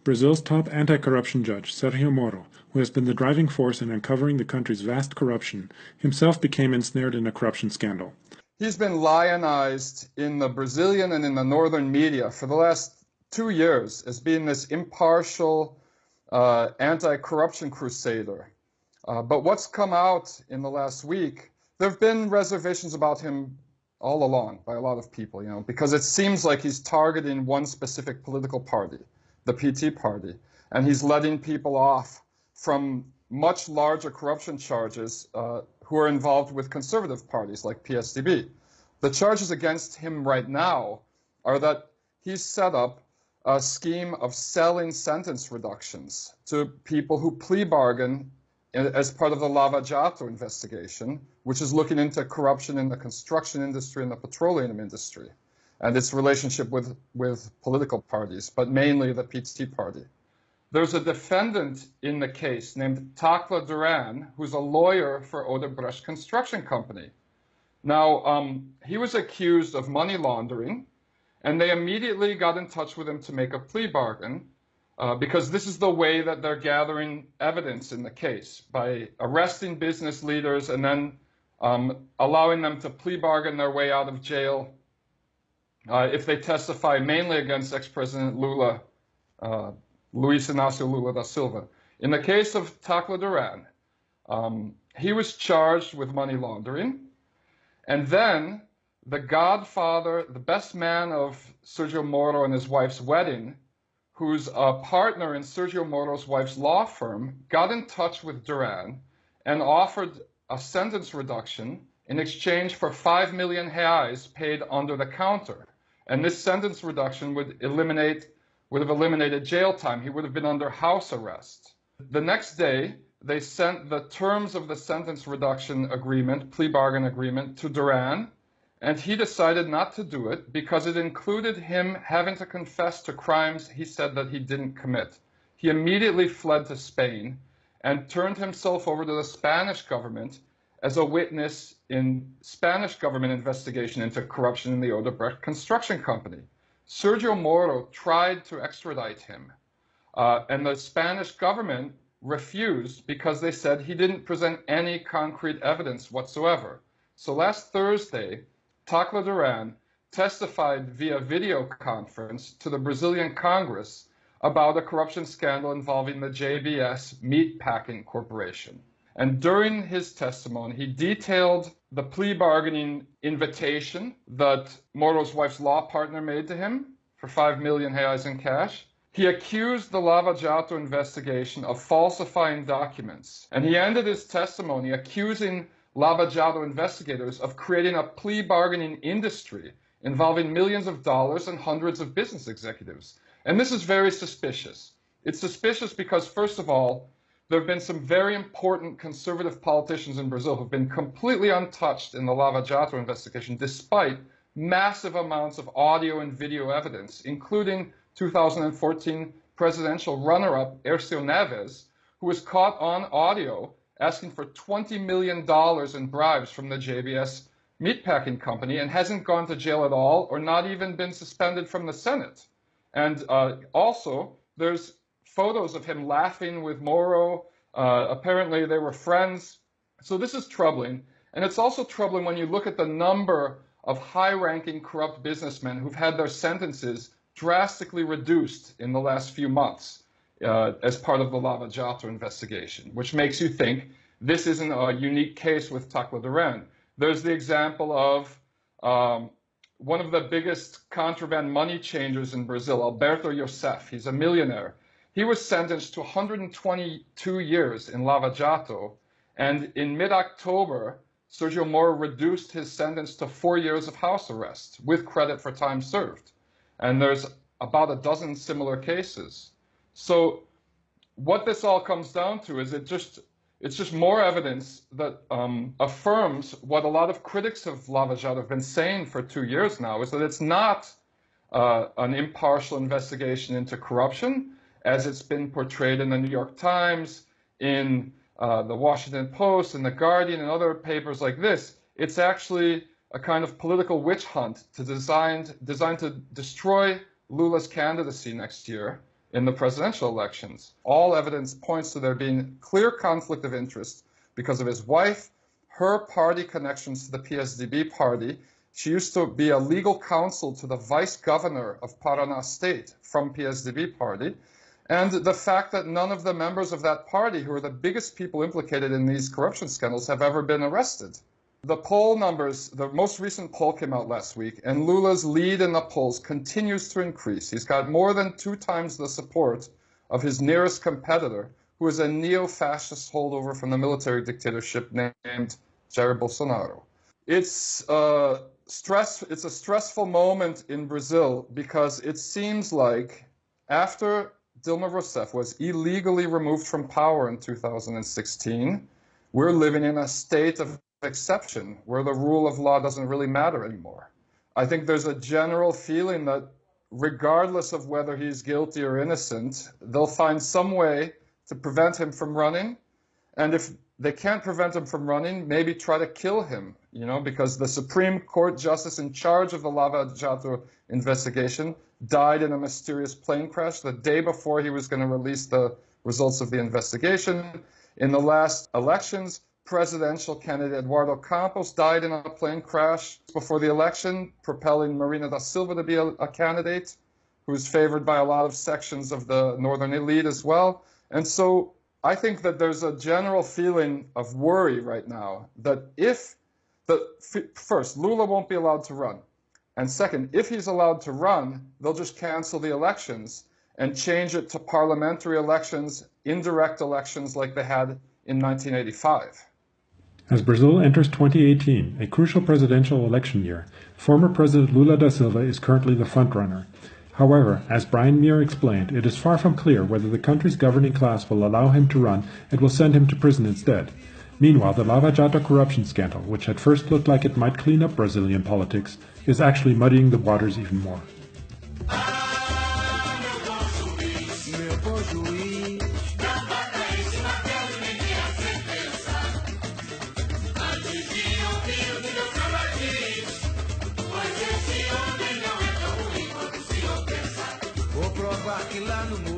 Brazil's top anti-corruption judge, Sergio Moro, who has been the driving force in uncovering the country's vast corruption, himself became ensnared in a corruption scandal. He's been lionized in the Brazilian and in the northern media for the last 2 years as being this impartial anti-corruption crusader. But what's come out in the last week, there have been reservations about him all along by a lot of people, because it seems like he's targeting one specific political party, the PT party, and he's letting people off from much larger corruption charges who are involved with conservative parties like PSDB. The charges against him right now are that he's set up a scheme of selling sentence reductions to people who plea bargain as part of the Lava Jato investigation, which is looking into corruption in the construction industry and the petroleum industry, and its relationship with political parties, but mainly the PT party. There's a defendant in the case named Tacla Duran, who's a lawyer for Odebrecht Construction Company. Now, he was accused of money laundering, and they immediately got in touch with him to make a plea bargain, because this is the way that they're gathering evidence in the case, by arresting business leaders and then allowing them to plea bargain their way out of jail if they testify mainly against ex-President Lula, Luiz Inácio Lula da Silva. In the case of Tacla Duran, he was charged with money laundering, and then the godfather, the best man of Sergio Moro and his wife's wedding, who's a partner in Sergio Moro's wife's law firm, got in touch with Duran and offered a sentence reduction in exchange for 5 million reais paid under the counter. And this sentence reduction would have eliminated jail time. He would have been under house arrest. The next day, they sent the terms of the sentence reduction agreement, plea bargain agreement, to Duran, and he decided not to do it because it included him having to confess to crimes he said that he didn't commit. He immediately fled to Spain and turned himself over to the Spanish government as a witness in Spanish government investigation into corruption in the Odebrecht Construction Company. Sergio Moro tried to extradite him, and the Spanish government refused because they said he didn't present any concrete evidence whatsoever. So last Thursday, Tacla Duran testified via video conference to the Brazilian Congress about a corruption scandal involving the JBS Meatpacking Corporation. And during his testimony, he detailed the plea bargaining invitation that Moro's wife's law partner made to him for 5 million reais in cash. He accused the Lava Jato investigation of falsifying documents. And he ended his testimony accusing Lava Jato investigators of creating a plea bargaining industry involving millions of dollars and hundreds of business executives. And this is very suspicious. It's suspicious because, first of all, there have been some very important conservative politicians in Brazil who have been completely untouched in the Lava Jato investigation, despite massive amounts of audio and video evidence, including 2014 presidential runner-up Aécio Neves, who was caught on audio asking for $20 million in bribes from the JBS Meatpacking Company and hasn't gone to jail at all or not even been suspended from the Senate. And also, there's photos of him laughing with Moro. Apparently, they were friends. So this is troubling. And it's also troubling when you look at the number of high-ranking corrupt businessmen who've had their sentences drastically reduced in the last few months as part of the Lava Jato investigation, which makes you think this isn't a unique case with Tacla Duran. There's the example of one of the biggest contraband money changers in Brazil, Alberto Youssef. He's a millionaire. He was sentenced to 122 years in Lava Jato, and in mid-October, Sergio Moro reduced his sentence to 4 years of house arrest with credit for time served. And there's about a dozen similar cases. So what this all comes down to is it's just more evidence that affirms what a lot of critics of Lava Jato have been saying for 2 years now, is that it's not an impartial investigation into corruption, as it's been portrayed in the New York Times, in the Washington Post, and the Guardian, and other papers like this. It's actually a kind of political witch hunt designed to destroy Lula's candidacy next year, in the presidential elections. All evidence points to there being clear conflict of interest because of his wife, her party connections to the PSDB party. She used to be a legal counsel to the vice governor of Paraná state from PSDB party. And the fact that none of the members of that party, who are the biggest people implicated in these corruption scandals, have ever been arrested. The poll numbers, the most recent poll came out last week, and Lula's lead in the polls continues to increase. He's got more than 2 times the support of his nearest competitor, who is a neo-fascist holdover from the military dictatorship named Jair Bolsonaro. It's a stressful moment in Brazil because it seems like after Dilma Rousseff was illegally removed from power in 2016, we're living in a state of exception where the rule of law doesn't really matter anymore. I think there's a general feeling that regardless of whether he's guilty or innocent, they'll find some way to prevent him from running. And if they can't prevent him from running, maybe try to kill him, because the Supreme Court justice in charge of the Lava Jato investigation died in a mysterious plane crash the day before he was going to release the results of the investigation. In the last elections, presidential candidate Eduardo Campos died in a plane crash before the election, propelling Marina da Silva to be a candidate who's favored by a lot of sections of the northern elite as well. And so I think that there's a general feeling of worry right now that first, Lula won't be allowed to run. And second, if he's allowed to run, they'll just cancel the elections and change it to parliamentary elections, indirect elections like they had in 1985. As Brazil enters 2018, a crucial presidential election year, former President Lula da Silva is currently the frontrunner. However, as Brian Muir explained, it is far from clear whether the country's governing class will allow him to run and will send him to prison instead. Meanwhile, the Lava Jato corruption scandal, which at first looked like it might clean up Brazilian politics, is actually muddying the waters even more. Vou provar que lá no